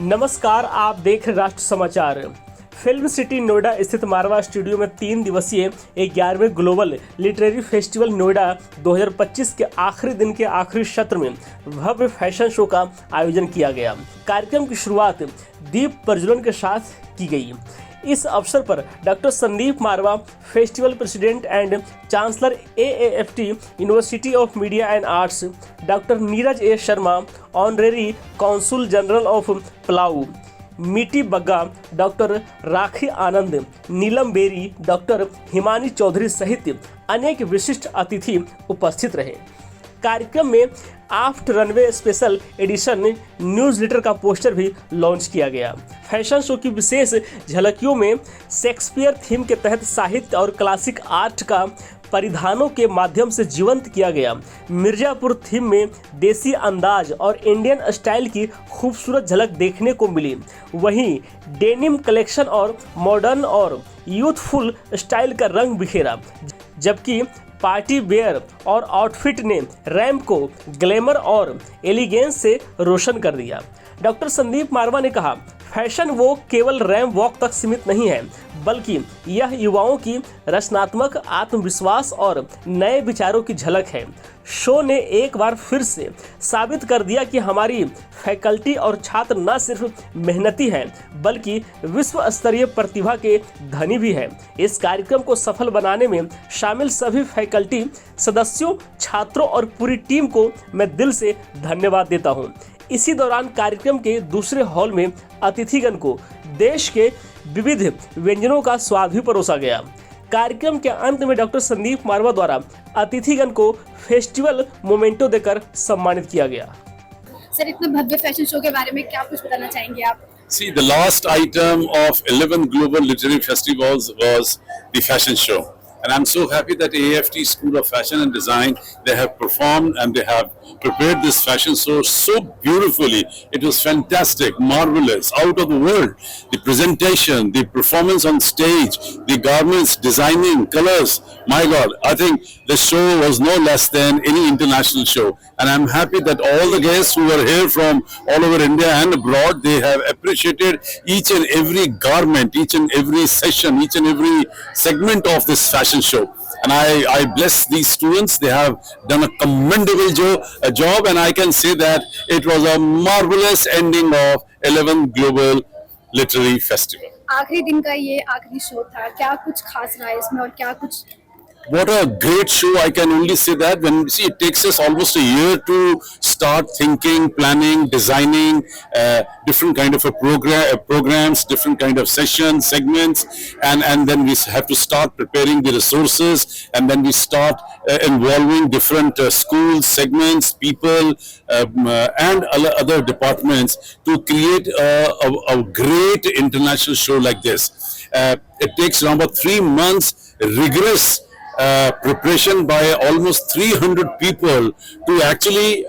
नमस्कार, आप देख रहे राष्ट्र समाचार। फिल्म सिटी नोएडा स्थित मारवा स्टूडियो में 3 दिवसीय 11वें ग्लोबल लिटरेरी फेस्टिवल नोएडा 2025 के आखिरी दिन के आखिरी सत्र में भव्य फैशन शो का आयोजन किया गया। कार्यक्रम की शुरुआत दीप प्रज्वलन के साथ की गई। इस अवसर पर doctor Sandeep Marwah, festival president and chancellor AAFT university of media and arts, doctor Neeraj A Sharma, honorary consul general of Palau, Meeti Bagga, doctor Rakhi Anand, Neelam Beri, doctor Himani Chaudhary सहित अनेक विशिष्ट अतिथि उपस्थित रहे। कार्यक्रम में AAFT runway special edition newsletter का पोस्टर भी लॉन्च किया गया। फैशन शो की विशेष झलकियों में शेक्सपियर थीम के तहत साहित्य और क्लासिक आर्ट का परिधानों के माध्यम से जीवंत किया गया। मिर्जापुर थीम में देसी अंदाज और इंडियन स्टाइल की खूबसूरत झलक देखने को मिली। वहीं डेनिम कलेक्शन और मॉडर्न और यूथफुल स्टाइल का रंग बिखेरा, जबकि पार्टी वेयर और आउटफिट ने रैंप को ग्लैमर और एलिगेंस से रोशन कर दिया। डॉक्टर संदीप मारवा ने कहा, फैशन वो केवल रैंप वॉक तक सीमित नहीं है, बल्कि यह युवाओं की रचनात्मक आत्मविश्वास और नए विचारों की झलक है। शो ने एक बार फिर से साबित कर दिया कि हमारी फैकल्टी और छात्र न सिर्फ मेहनती हैं, बल्कि विश्व स्तरीय प्रतिभा के धनी भी हैं। इस कार्यक्रम को सफल बनाने में शामिल सभी फैकल्टी सदस्यों, छात्रों और पूरी टीम को मैं दिल से धन्यवाद देता हूं। इसी दौरान कार्यक्रम के दूसरे हॉल में अतिथिगण को देश के विविध व्यंजनों का स्वाद भी परोसा गया। कार्यक्रम के अंत में डॉक्टर संदीप मारवा द्वारा अतिथिगण को फेस्टिवल मोमेंटो देकर सम्मानित किया गया। सर, इतना भव्य फैशन शो के बारे में क्या कुछ बताना चाहेंगे आप? See, the last item of 11 Global Literary Festivals was the fashion show. And I'm so happy that AFT School of Fashion and Design, they have performed and they have prepared this fashion show so beautifully. It was fantastic, marvelous, out of the world. The presentation, the performance on stage, the garments, designing, colors. My God, I think the show was no less than any international show. And I'm happy that all the guests who were here from all over India and abroad, they have appreciated each and every garment, each and every session, each and every segment of this fashion show. And I bless these students. They have done a commendable job, and I can say that it was a marvelous ending of 11th Global Literary Festival. आखिरी दिन का ये आखिरी show था, क्या कुछ खास रहा है इसमें और क्या कुछ? What a great show. I can only say that when see it takes us almost a year to start thinking, planning, designing different kind of programs, different kind of sessions, segments, and then we have to start preparing the resources, and then we start involving different schools, segments, people, and other departments to create a great international show like this. It takes around about 3 months rigorous preparation by almost 300 people to actually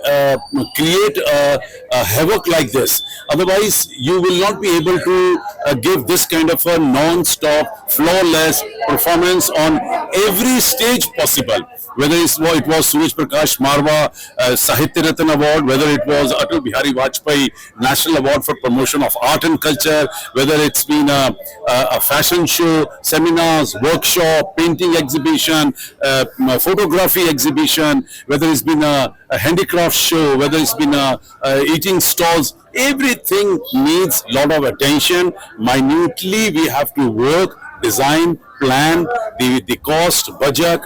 create a havoc like this. Otherwise, you will not be able to give this kind of a non-stop, flawless performance on every stage possible. Whether it was Suraj Prakash Marwa Sahitya Ratan Award, whether it was Atal Bihari Vajpayee National Award for Promotion of Art and Culture, whether it's been a fashion show, seminars, workshop, painting exhibition, photography exhibition, whether it's been a handicraft show, whether it's been eating stalls, everything needs a lot of attention. Minutely we have to work, design, plan the cost, budget,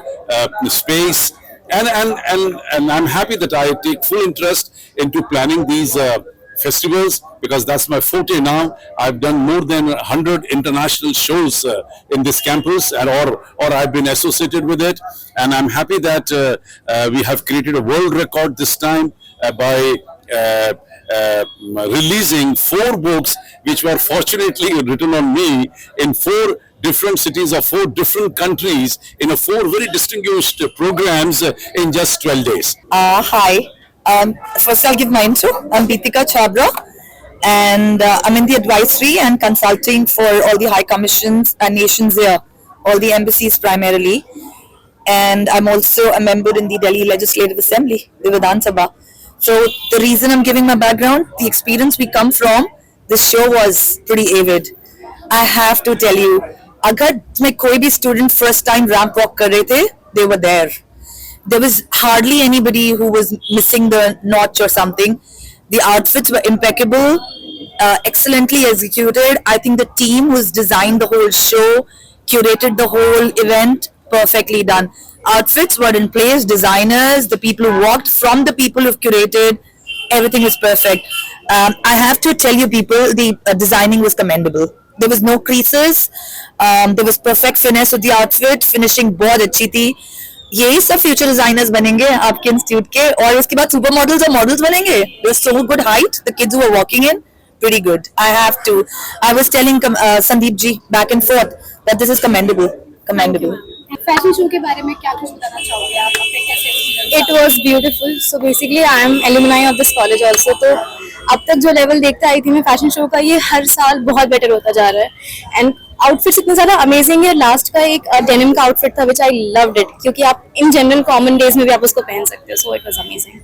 space, and I'm happy that I take full interest into planning these festivals, because that's my forte now. I've done more than 100 international shows in this campus, or I've been associated with it, and I'm happy that we have created a world record this time by releasing 4 books which were fortunately written on me in 4 different cities of 4 different countries in 4 very distinguished programs in just 12 days. Hi. First I'll give my intro. I'm Deepika Chabra, and I'm in the advisory and consulting for all the high commissions and nations here, all the embassies primarily. And I'm also a member in the Delhi Legislative Assembly, the Vidhan Sabha. So the reason I'm giving my background, the experience we come from, This show was pretty avid. I have to tell you, अगर में कोई भी student first time ramp walk कर रहे थे, they were there. There was hardly anybody who was missing the notch or something. The outfits were impeccable, excellently executed. I think the team who's designed the whole show, curated the whole event, perfectly done. Outfits were in place, designers, the people who walked, from the people who've curated, everything was perfect. I have to tell you people, the designing was commendable. There was no creases, there was perfect finesse with the outfit, finishing बहुत अच्छी थी. यही सब future designers बनेंगे आपके institute के, और उसके बाद सुपर मॉडल्स और मॉडल्स बनेंगे. They were so good height, the kids who were walking in, pretty good. I was telling Sandeep ji back and forth that this is commendable. Fashion show के बारे में क्या कुछ बताना चाहोगे आप, अपने कैसे experience? It was beautiful. So basically, I am alumni of this college also. तो अब तक जो लेवल देखते आई थी मैं फैशन शो का, ये हर साल बहुत बेटर होता जा रहा है. एंड आउटफिट्स इतने ज्यादा अमेजिंग है. लास्ट का एक डेनिम का आउटफिट था विच आई लव्ड इट, क्योंकि आप इन जनरल कॉमन डेज में भी आप उसको पहन सकते हो. So it was amazing.